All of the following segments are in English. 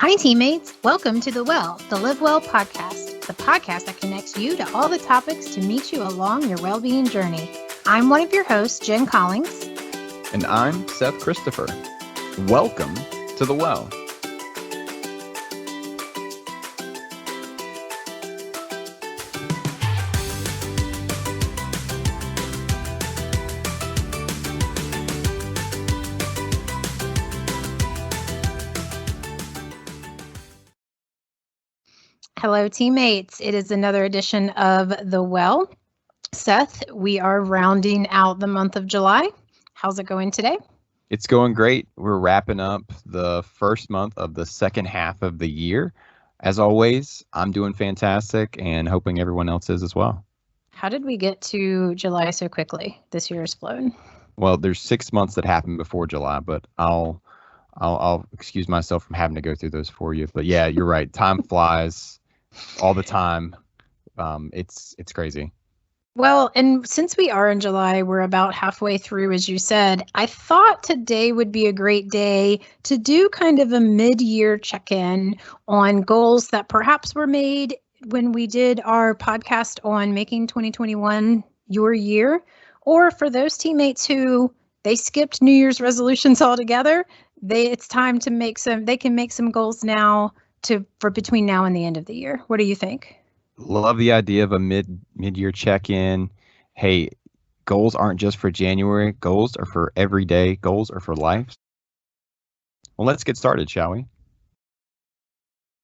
Hi, teammates. Welcome to The Well, the Live Well podcast, the podcast that connects you to all the topics to meet you along your well-being journey. I'm one of your hosts, Jen Collins. And I'm Seth Christopher. Welcome to The Well. Hello, teammates. It is another edition of The Well. Seth, we are rounding out the month of July. How's it going today? It's going great. We're wrapping up the first month of the second half of the year. As always, I'm doing fantastic and hoping everyone else is as well. How did we get to July so quickly? This year has flown. Well, there's 6 months that happened before July, but I'll excuse myself from having to go through those for you. But yeah, you're right. Time flies all the time. It's crazy. Well, and since we are in July, we're about halfway through, as you said. I thought today would be a great day to do kind of a mid-year check-in on goals that perhaps were made when we did our podcast on making 2021 your year, or for those teammates who they skipped New Year's resolutions altogether. It's time to they can make some goals now for between now and the end of the year. What do you think? Love the idea of a mid-year check-in. Hey, goals aren't just for January. Goals are for every day. Goals are for life. Well, let's get started, shall we?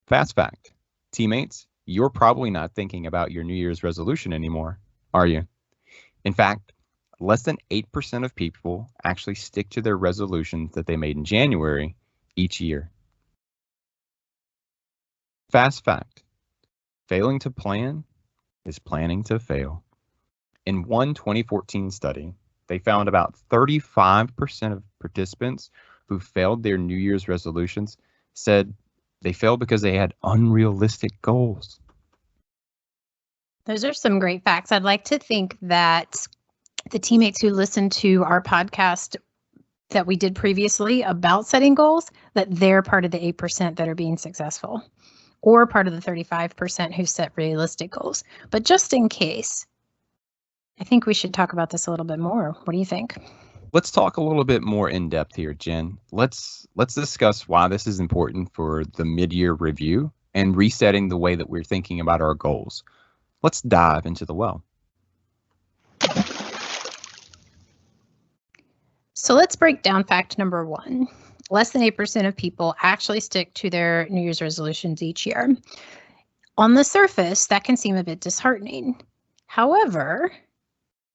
Fast fact. Teammates, you're probably not thinking about your New Year's resolution anymore, are you? In fact, less than 8% of people actually stick to their resolutions that they made in January each year. Fast fact. Failing to plan is planning to fail. In one 2014 study, they found about 35% of participants who failed their New Year's resolutions said they failed because they had unrealistic goals. Those are some great facts. I'd like to think that the teammates who listened to our podcast that we did previously about setting goals, that they're part of the 8% that are being successful, or part of the 35% who set realistic goals. But just in case, I think we should talk about this a little bit more. What do you think? Let's talk a little bit more in depth here, Jen. Let's discuss why this is important for the mid-year review and resetting the way that we're thinking about our goals. Let's dive into the well. So let's break down fact number 1. Less than 8% of people actually stick to their New Year's resolutions each year. On the surface, that can seem a bit disheartening. However,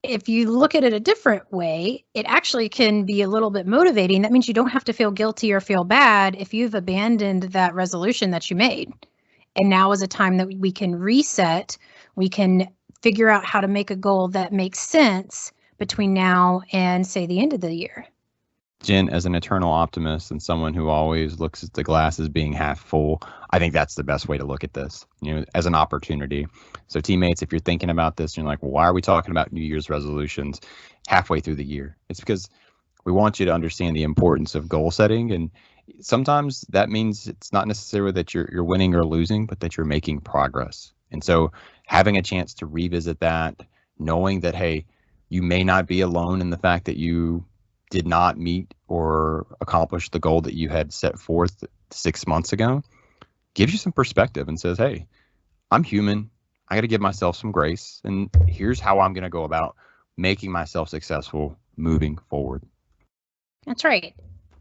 if you look at it a different way, it actually can be a little bit motivating. That means you don't have to feel guilty or feel bad if you've abandoned that resolution that you made. And now is a time that we can reset. We can figure out how to make a goal that makes sense between now and, say, the end of the year. Jen, as an eternal optimist and someone who always looks at the glass as being half full, I think that's the best way to look at this, as an opportunity. So teammates, if you're thinking about this, and you're like, well, why are we talking about New Year's resolutions halfway through the year? It's because we want you to understand the importance of goal setting. And sometimes that means it's not necessarily that you're winning or losing, but that you're making progress. And so having a chance to revisit that, knowing that, hey, you may not be alone in the fact that you did not meet or accomplish the goal that you had set forth 6 months ago, gives you some perspective and says, hey, I'm human. I got to give myself some grace. And here's how I'm going to go about making myself successful moving forward. That's right.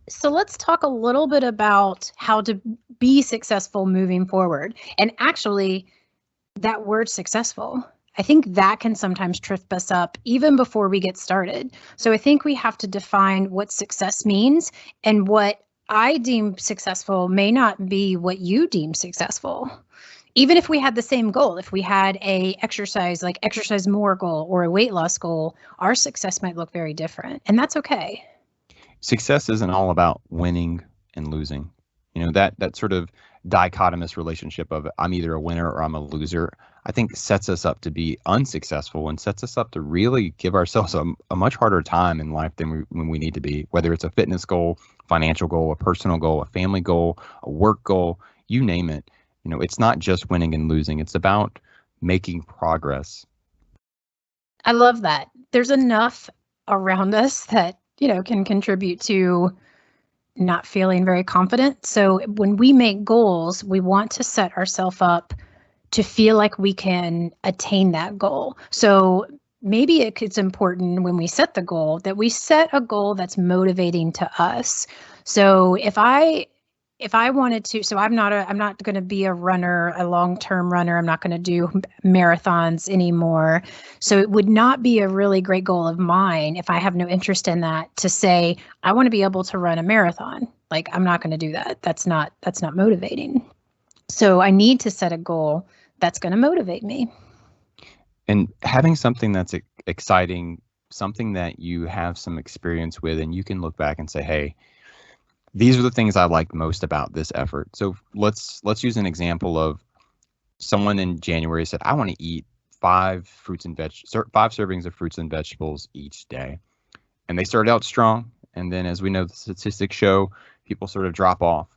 So let's talk a little bit about how to be successful moving forward. And actually, that word successful, I think that can sometimes trip us up even before we get started. So I think we have to define what success means, and what I deem successful may not be what you deem successful. Even if we had the same goal, if we had a exercise more goal or a weight loss goal, our success might look very different, and that's okay. Success isn't all about winning and losing. That sort of dichotomous relationship of I'm either a winner or I'm a loser, I think sets us up to be unsuccessful and sets us up to really give ourselves a much harder time in life than when we need to be, whether it's a fitness goal, financial goal, a personal goal, a family goal, a work goal, you name it. It's not just winning and losing. It's about making progress. I love that. There's enough around us that, can contribute to not feeling very confident. So when we make goals, we want to set ourselves up to feel like we can attain that goal. So maybe it's important when we set the goal that we set a goal that's motivating to us. So if I wanted to, so I'm not going to be a runner, a long-term runner. I'm not going to do marathons anymore. So it would not be a really great goal of mine if I have no interest in that to say, I want to be able to run a marathon. Like, I'm not going to do that. That's not motivating. So I need to set a goal that's going to motivate me. And having something that's exciting, something that you have some experience with, and you can look back and say, hey, these are the things I like most about this effort. So let's use an example of someone in January said, I want to eat 5 servings of fruits and vegetables each day. And they started out strong. And then, as we know, the statistics show, people sort of drop off.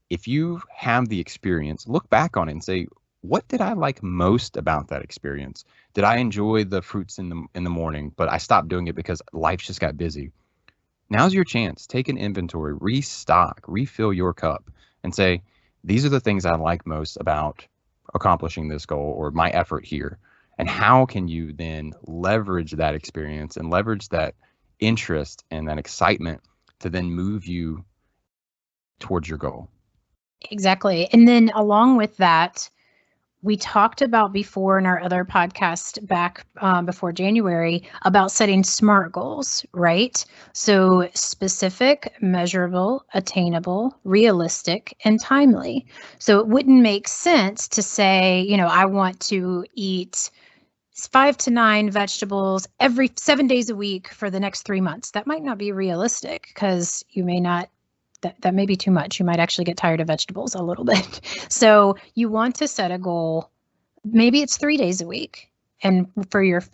If you have the experience, look back on it and say, what did I like most about that experience? Did I enjoy the fruits in the morning, but I stopped doing it because life just got busy? Now's your chance. Take an inventory, restock, refill your cup, and say, these are the things I like most about accomplishing this goal or my effort here. And how can you then leverage that experience and leverage that interest and that excitement to then move you towards your goal? Exactly. And then along with that, we talked about before in our other podcast back before January about setting SMART goals, right? So specific, measurable, attainable, realistic, and timely. So it wouldn't make sense to say, I want to eat 5 to 9 vegetables every 7 days a week for the next 3 months. That might not be realistic because you may not. That may be too much. You might actually get tired of vegetables a little bit. So you want to set a goal. Maybe it's 3 days a week and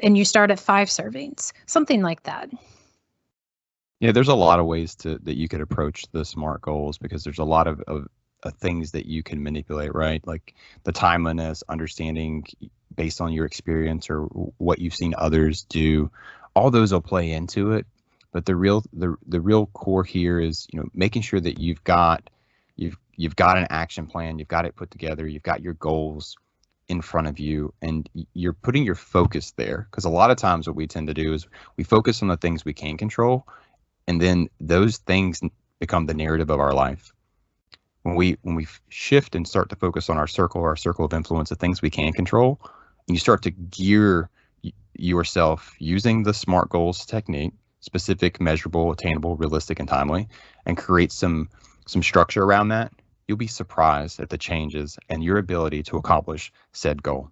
you start at 5 servings, something like that. Yeah, there's a lot of ways that you could approach the SMART goals because there's a lot of things that you can manipulate, right? Like the timeliness, understanding based on your experience or what you've seen others do. All those will play into it. But the real core here is, making sure that you've got an action plan, you've got it put together, you've got your goals in front of you, and you're putting your focus there. Because a lot of times what we tend to do is we focus on the things we can control, and then those things become the narrative of our life. When we shift and start to focus on our circle of influence, the things we can control, and you start to gear yourself using the SMART goals technique, specific, measurable, attainable, realistic, and timely, and create some structure around that, you'll be surprised at the changes and your ability to accomplish said goal.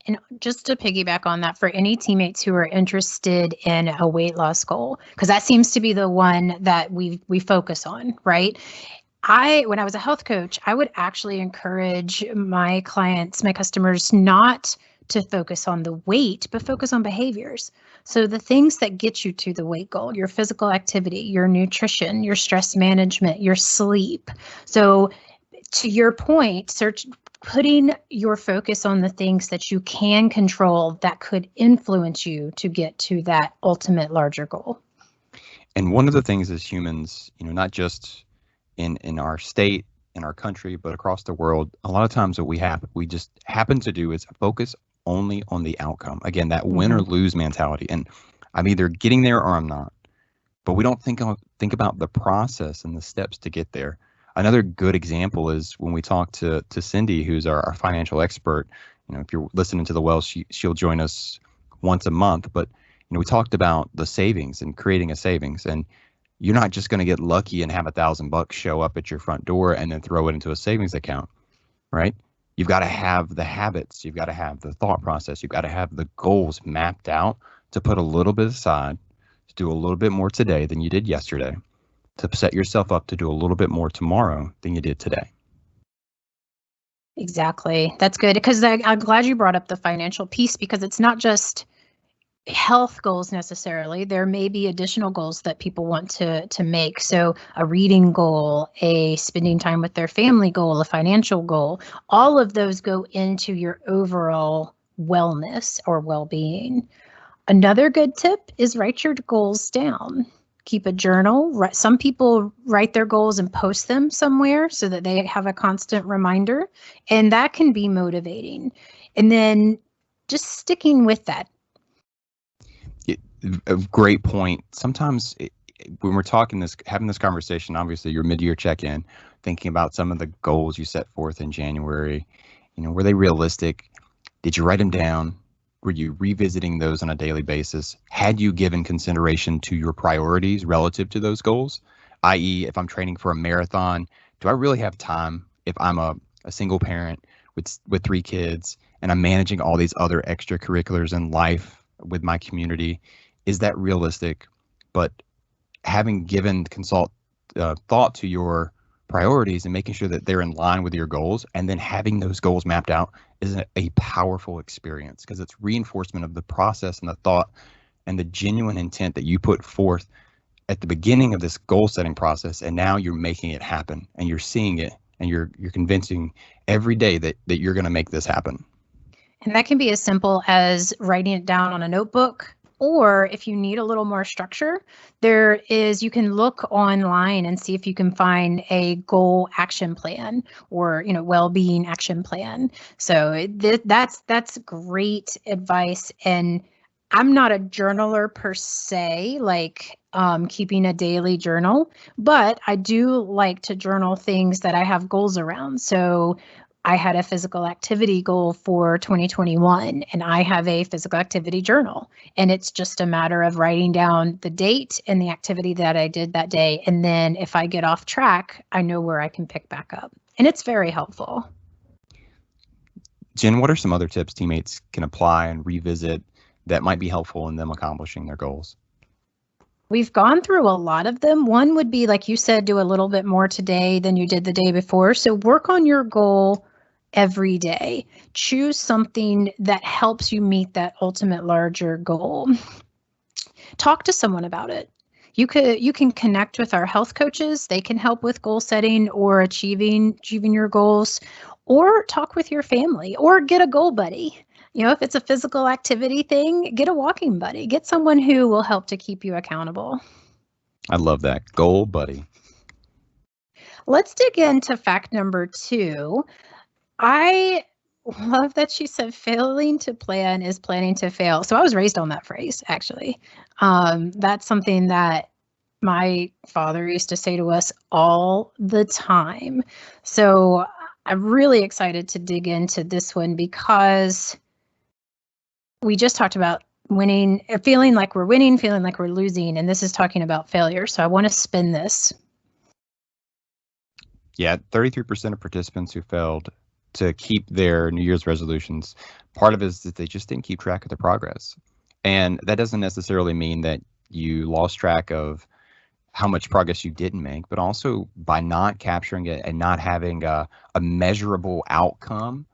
And just to piggyback on that, for any teammates who are interested in a weight loss goal, because that seems to be the one that we focus on, right? When I was a health coach, I would actually encourage my clients, my customers, not to focus on the weight, but focus on behaviors. So the things that get you to the weight goal, your physical activity, your nutrition, your stress management, your sleep. So to your point, putting your focus on the things that you can control that could influence you to get to that ultimate larger goal. And one of the things as humans, not just in our state, in our country, but across the world, a lot of times what we just happen to do is focus only on the outcome. Again, that win or lose mentality. And I'm either getting there or I'm not. But we don't think about the process and the steps to get there. Another good example is when we talk to Cindy, who's our financial expert. If you're listening to the Well, she'll join us once a month. But we talked about the savings and creating a savings. And you're not just going to get lucky and have $1,000 show up at your front door and then throw it into a savings account, right? You've got to have the habits. You've got to have the thought process. You've got to have the goals mapped out to put a little bit aside, to do a little bit more today than you did yesterday, to set yourself up to do a little bit more tomorrow than you did today. Exactly. That's good, because I'm glad you brought up the financial piece, because it's not just health goals necessarily. There may be additional goals that people want to make. So a reading goal, a spending time with their family goal, a financial goal, all of those go into your overall wellness or well-being. Another good tip is write your goals down. Keep a journal. Some people write their goals and post them somewhere so that they have a constant reminder, and that can be motivating. And then just sticking with that. A great point. Sometimes when we're having this conversation, obviously your mid-year check-in, thinking about some of the goals you set forth in January, were they realistic? Did you write them down? Were you revisiting those on a daily basis? Had you given consideration to your priorities relative to those goals? I.e., if I'm training for a marathon, do I really have time if I'm a single parent with 3 kids and I'm managing all these other extracurriculars in life with my community? Is that realistic? But having given thought to your priorities and making sure that they're in line with your goals, and then having those goals mapped out is a powerful experience, because it's reinforcement of the process and the thought and the genuine intent that you put forth at the beginning of this goal setting process. And now you're making it happen, and you're seeing it, and you're convincing every day that you're going to make this happen. And that can be as simple as writing it down on a notebook, or if you need a little more structure, you can look online and see if you can find a goal action plan or, well-being action plan. So that's great advice. And I'm not a journaler per se, like keeping a daily journal, but I do like to journal things that I have goals around. So I had a physical activity goal for 2021, and I have a physical activity journal. And it's just a matter of writing down the date and the activity that I did that day. And then if I get off track, I know where I can pick back up. And it's very helpful. Jen, what are some other tips teammates can apply and revisit that might be helpful in them accomplishing their goals? We've gone through a lot of them. One would be, like you said, do a little bit more today than you did the day before. So work on your goal every day. Choose something that helps you meet that ultimate larger goal. Talk to someone about it. You can connect with our health coaches. They can help with goal setting or achieving your goals, or talk with your family, or get a goal buddy. If it's a physical activity thing, get a walking buddy. Get someone who will help to keep you accountable. I love that. Goal buddy. Let's dig into fact number 2. I love that she said failing to plan is planning to fail. So I was raised on that phrase, actually. That's something that my father used to say to us all the time. So I'm really excited to dig into this one, because we just talked about winning, feeling like we're winning, feeling like we're losing, and this is talking about failure. So I want to spin this. Yeah, 33% of participants who failed to keep their New Year's resolutions, part of it is that they just didn't keep track of their progress. And that doesn't necessarily mean that you lost track of how much progress you didn't make, but also by not capturing it and not having a measurable outcome,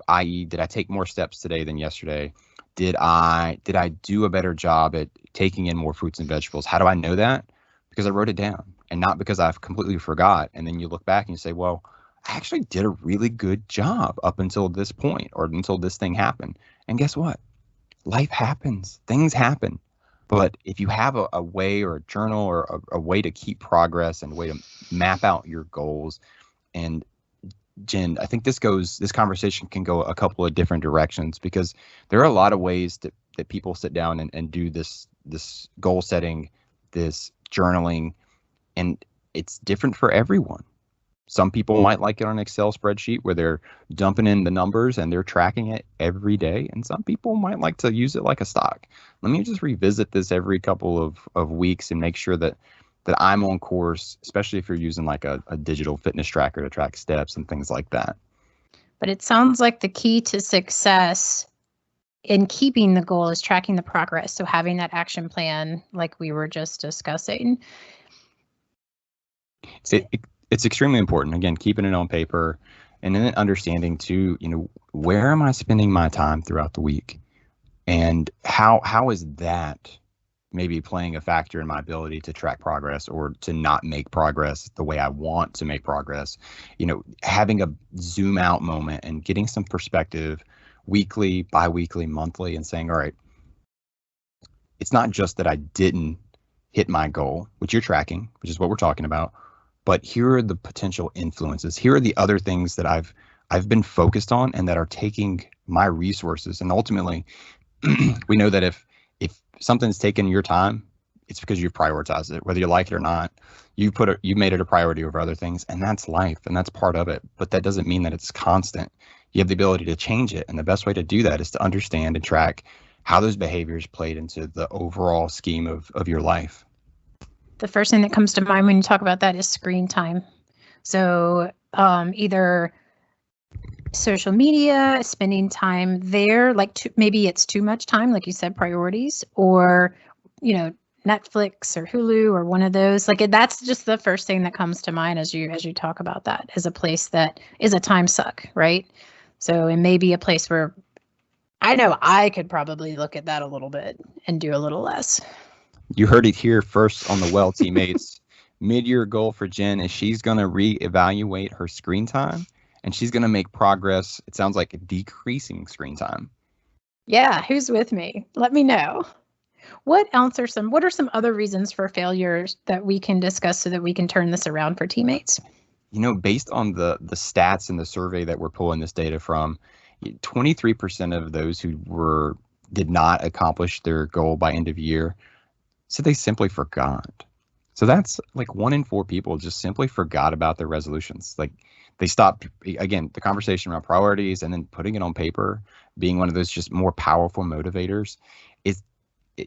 i.e., did I take more steps today than yesterday? Did I do a better job at taking in more fruits and vegetables? How do I know that? Because I wrote it down, and not because I've completely forgot. And then you look back and you say, well, I actually did a really good job up until this point, or until this thing happened. And guess what? Life happens. Things happen. But if you have a way, or a journal, or a way to keep progress, and a way to map out your goals, and Jen, I think this conversation can go a couple of different directions, because there are a lot of ways that people sit down and do this goal setting, this journaling, and it's different for everyone. Some people might like it on an Excel spreadsheet where they're dumping in the numbers and they're tracking it every day. And some people might like to use it like a stock. Let me just revisit this every couple of weeks and make sure that I'm on course, especially if you're using like a digital fitness tracker to track steps and things like that. But it sounds like the key to success in keeping the goal is tracking the progress. So having that action plan, like we were just discussing. It's extremely important. Again, keeping it on paper, and then understanding too, where am I spending my time throughout the week, and how is that maybe playing a factor in my ability to track progress or to not make progress the way I want to make progress. Having a zoom out moment and getting some perspective weekly, bi-weekly, monthly, and saying, all right, it's not just that I didn't hit my goal, which you're tracking, which is what we're talking about, but here are the potential influences. Here are the other things that I've been focused on and that are taking my resources. And ultimately, we know that if something's taken your time, it's because you've prioritized it, whether you like it or not. You made it a priority over other things, and that's life, and that's part of it. But that doesn't mean that it's constant. You have the ability to change it, and the best way to do that is to understand and track how those behaviors played into the overall scheme of your life. The first thing that comes to mind when you talk about that is screen time. So either social media, spending time there, maybe it's too much time, like you said, priorities, or, Netflix or Hulu or one of those. That's just the first thing that comes to mind as you talk about that, as a place that is a time suck, right? So it may be a place where I know I could probably look at that a little bit and do a little less. You heard it here first on the Well Teammates. Mid-year goal for Jen is she's going to reevaluate her screen time, and she's going to make progress. It sounds like decreasing screen time. Yeah, who's with me? Let me know. What are some other reasons for failures that we can discuss so that we can turn this around for teammates? Based on the stats in the survey that we're pulling this data from, 23% of those who did not accomplish their goal by end of year said they simply forgot. So that's like 1 in 4 people just simply forgot about their resolutions. Like they stopped, again, the conversation around priorities and then putting it on paper being one of those just more powerful motivators.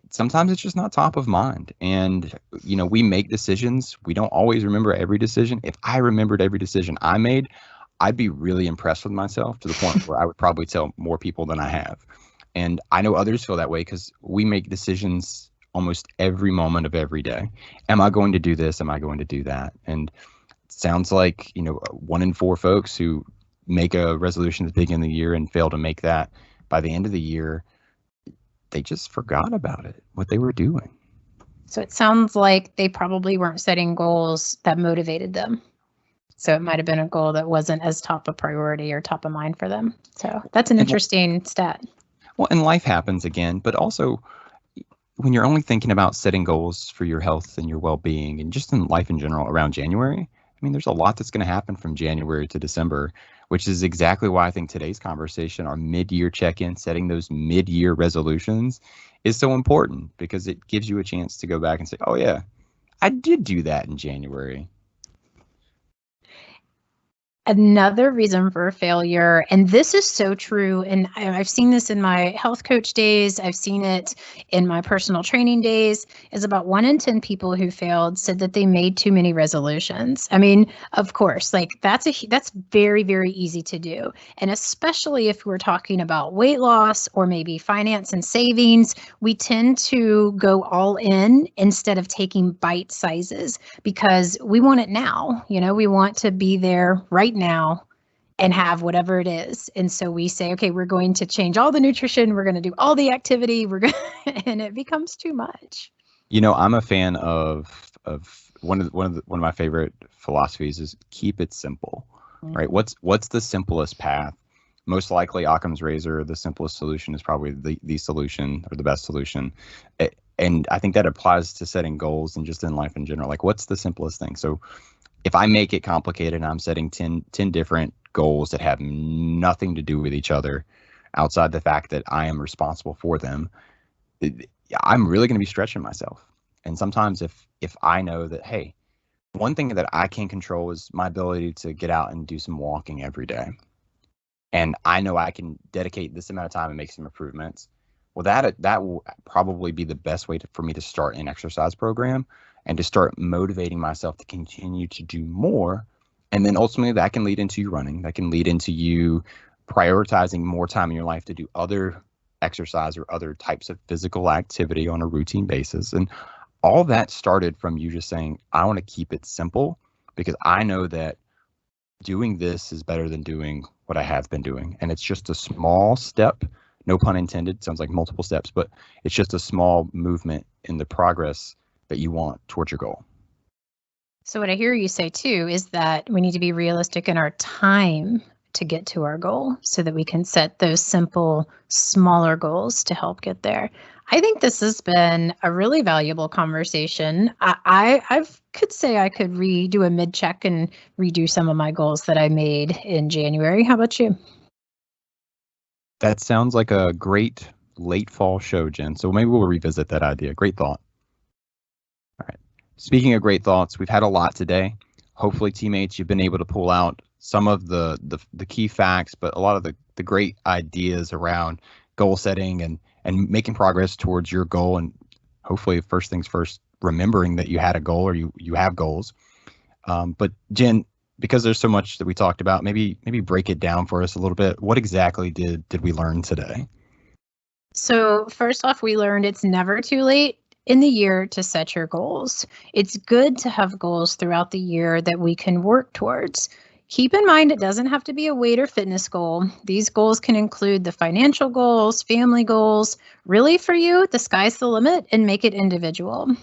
Sometimes it's just not top of mind. And, we make decisions. We don't always remember every decision. If I remembered every decision I made, I'd be really impressed with myself to the point where I would probably tell more people than I have. And I know others feel that way because we make decisions almost every moment of every day. Am I going to do this? Am I going to do that? And it sounds like, 1 in 4 folks who make a resolution at the beginning of the year and fail to make that by the end of the year, they just forgot about it, what they were doing. So it sounds like they probably weren't setting goals that motivated them. So it might have been a goal that wasn't as top of priority or top of mind for them. So that's an interesting stat. Well, and life happens again, but also when you're only thinking about setting goals for your health and your well-being and just in life in general around January, there's a lot that's going to happen from January to December, which is exactly why I think today's conversation, our mid-year check-in, setting those mid-year resolutions is so important because it gives you a chance to go back and say, oh yeah, I did do that in January. Another reason for failure, and this is so true, and I've seen this in my health coach days, I've seen it in my personal training days, is about 1 in 10 people who failed said that they made too many resolutions. Of course, that's very, very easy to do. And especially if we're talking about weight loss or maybe finance and savings, we tend to go all in instead of taking bite sizes because we want it now. We want to be there right now and have whatever it is. And so we say, okay, we're going to change all the nutrition. We're going to do all the activity. And it becomes too much. I'm a fan of one of my favorite philosophies is keep it simple, right? What's the simplest path? Most likely Occam's razor, the simplest solution is probably the solution or the best solution. And I think that applies to setting goals and just in life in general. Like what's the simplest thing? So if I make it complicated and I'm setting 10 different goals that have nothing to do with each other outside the fact that I am responsible for them, I'm really going to be stretching myself. And sometimes if I know that, hey, one thing that I can control is my ability to get out and do some walking every day. And I know I can dedicate this amount of time and make some improvements. Well, that will probably be the best way for me to start an exercise program and to start motivating myself to continue to do more. And then ultimately that can lead into you running. That can lead into you prioritizing more time in your life to do other exercise or other types of physical activity on a routine basis. And all that started from you just saying, I want to keep it simple because I know that doing this is better than doing what I have been doing. And it's just a small step, no pun intended, sounds like multiple steps, but it's just a small movement in the progress that you want towards your goal. So what I hear you say too is that we need to be realistic in our time to get to our goal so that we can set those simple, smaller goals to help get there. I think this has been a really valuable conversation. I could say I could redo a mid-check and redo some of my goals that I made in January. How about you? That sounds like a great late fall show, Jen. So maybe we'll revisit that idea. Great thought. All right. Speaking of great thoughts, we've had a lot today. Hopefully, teammates, you've been able to pull out some of the key facts, but a lot of the great ideas around goal setting and making progress towards your goal. And hopefully, first things first, remembering that you had a goal or you have goals. But Jen, because there's so much that we talked about, maybe break it down for us a little bit. What exactly did we learn today? So first off, we learned it's never too late in the year to set your goals. It's good to have goals throughout the year that we can work towards. Keep in mind, it doesn't have to be a weight or fitness goal. These goals can include the financial goals, family goals. Really, for you, the sky's the limit, and make it individual.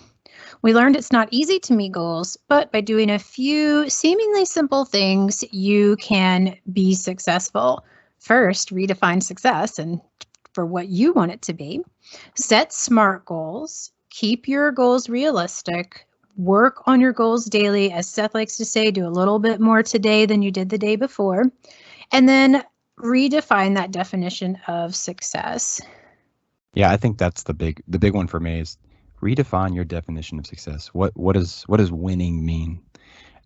We learned it's not easy to meet goals, but by doing a few seemingly simple things, you can be successful. First, redefine success and for what you want it to be. Set SMART goals. Keep your goals realistic. Work on your goals daily. As Seth likes to say, do a little bit more today than you did the day before. And then redefine that definition of success. Yeah, I think that's the big one for me is redefine your definition of success. What does winning mean?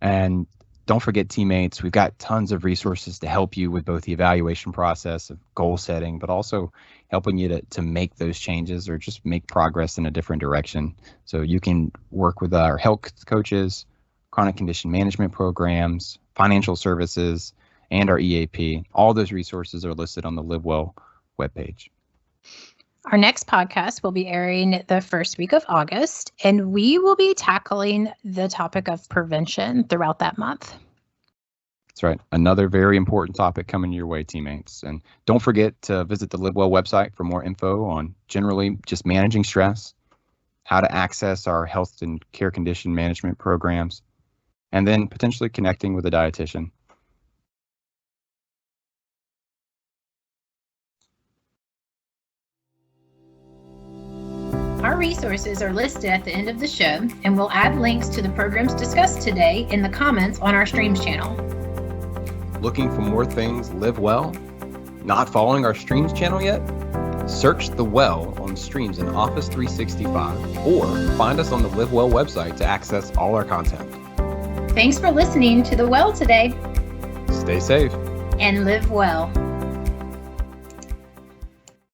And don't forget, teammates, we've got tons of resources to help you with both the evaluation process of goal setting, but also helping you to make those changes or just make progress in a different direction. So you can work with our health coaches, chronic condition management programs, financial services, and our EAP. All those resources are listed on the Live Well webpage. Our next podcast will be airing the first week of August, and we will be tackling the topic of prevention throughout that month. That's right. Another very important topic coming your way, teammates. And don't forget to visit the Live Well website for more info on generally just managing stress, how to access our health and care condition management programs, and then potentially connecting with a dietitian. Our resources are listed at the end of the show, and we'll add links to the programs discussed today in the comments on our Streams channel. Looking for more things Live Well? Not following our Streams channel yet? Search The Well on Streams in Office 365 or find us on the Live Well website to access all our content. Thanks for listening to The Well today. Stay safe and live well.